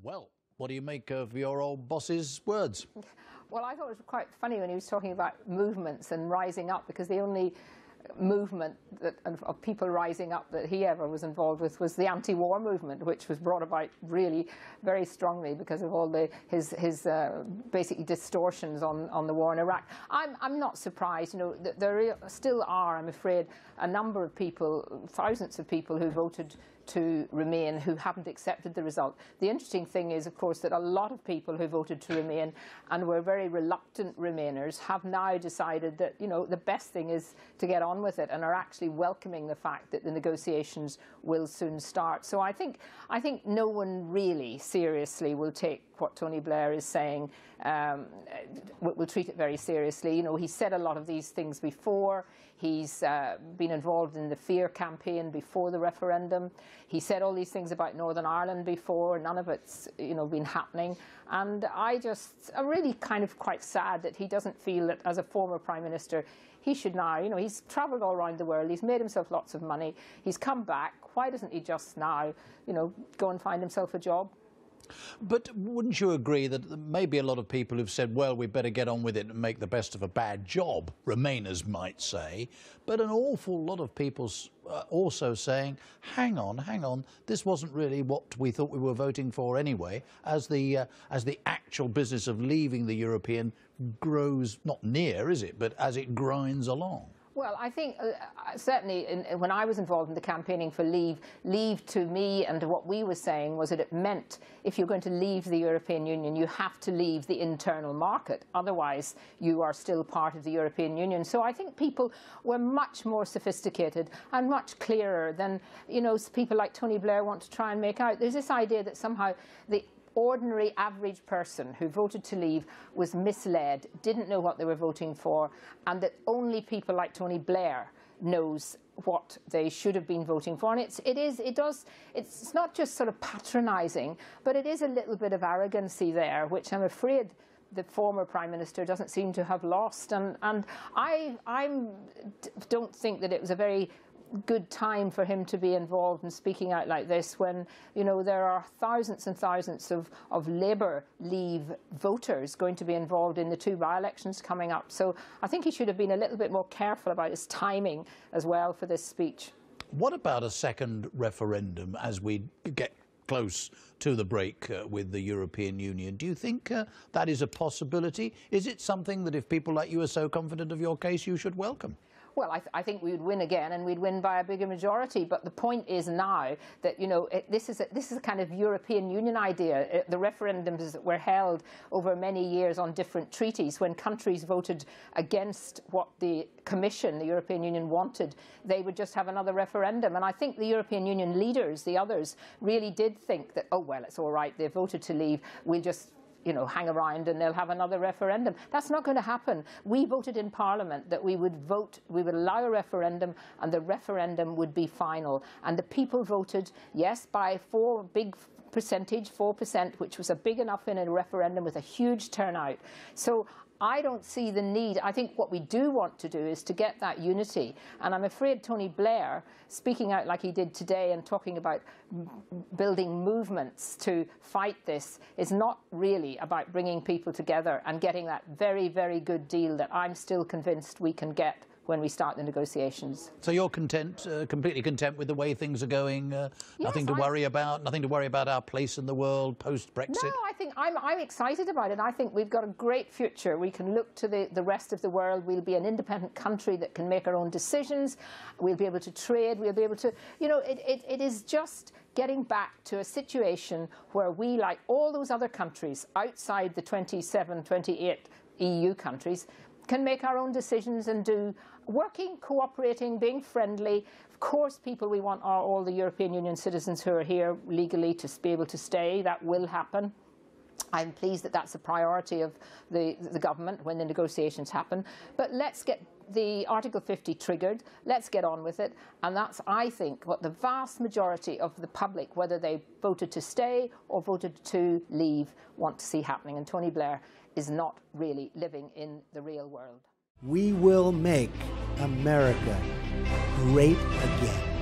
Well, what do you make of your old boss's words? Well, I thought it was quite funny when he was talking about movements and rising up, because the only movement of people rising up that he ever was involved with was the anti-war movement, which was brought about really very strongly because of all his basically distortions on the war in Iraq. I'm not surprised. You know, there still are, I'm afraid, a number of people, thousands of people who voted to remain who haven't accepted the result. The interesting thing is, of course, that a lot of people who voted to remain and were very reluctant Remainers have now decided that, you know, the best thing is to get on with it, and are actually welcoming the fact that the negotiations will soon start. So I think no one really seriously will take what Tony Blair is saying, will treat it very seriously. You know, he's said a lot of these things before. He's been involved in the fear campaign before the referendum. He said all these things about Northern Ireland before. None of it's, you know, been happening. And I'm really kind of quite sad that he doesn't feel that as a former Prime Minister, he should now, you know, he's travelled all around the world, he's made himself lots of money, he's come back. Why doesn't he just now, you know, go and find himself a job? But wouldn't you agree that maybe a lot of people have said, well, we better get on with it and make the best of a bad job, Remainers might say, but an awful lot of people also saying, hang on, this wasn't really what we thought we were voting for anyway, as the actual business of leaving the European grows, not near, is it, but as it grinds along? Well, I think certainly when I was involved in the campaigning for leave to me and to what we were saying was that it meant if you're going to leave the European Union, you have to leave the internal market. Otherwise, you are still part of the European Union. So I think people were much more sophisticated and much clearer than, you know, people like Tony Blair want to try and make out. There's this idea that somehow the ordinary average person who voted to leave was misled, didn't know what they were voting for, and that only people like Tony Blair knows what they should have been voting for. And it's not just sort of patronising, but it is a little bit of arrogancy there, which I'm afraid the former Prime Minister doesn't seem to have lost. And I don't think that it was a very good time for him to be involved in speaking out like this when, you know, there are thousands and thousands of Labour Leave voters going to be involved in the 2 by-elections coming up. So I think he should have been a little bit more careful about his timing as well for this speech. What about a second referendum as we get close to the break with the European Union? Do you think that is a possibility? Is it something that if people like you are so confident of your case, you should welcome? Well, I think we would win again, and we'd win by a bigger majority. But the point is now that, you know, this is a kind of European Union idea. The referendums were held over many years on different treaties. When countries voted against what the Commission, the European Union, wanted, they would just have another referendum. And I think the European Union leaders, the others, really did think that, oh, well, it's all right, they voted to leave, we'll just, you know, hang around and they'll have another referendum. That's not going to happen. We voted in Parliament that we would allow a referendum, and the referendum would be final. And the people voted yes by 4%, which was a big enough in a referendum with a huge turnout. So I don't see the need. I think what we do want to do is to get that unity. And I'm afraid Tony Blair, speaking out like he did today and talking about building movements to fight this, is not really about bringing people together and getting that very, very good deal that I'm still convinced we can get when we start the negotiations. So you're content, completely content with the way things are going? Nothing to worry about? Nothing to worry about our place in the world post-Brexit? No, I think I'm excited about it. I think we've got a great future. We can look to the rest of the world. We'll be an independent country that can make our own decisions. We'll be able to trade. We'll be able to, you know, it is just getting back to a situation where we, like all those other countries outside the 27, 28 EU countries, can make our own decisions and do working, cooperating, being friendly. Of course, people we want are all the European Union citizens who are here legally to be able to stay. That will happen. I'm pleased that that's a priority of the government when the negotiations happen. But let's get the Article 50 triggered. Let's get on with it. And that's, I think, what the vast majority of the public, whether they voted to stay or voted to leave, want to see happening. And Tony Blair is not really living in the real world. We will make America great again.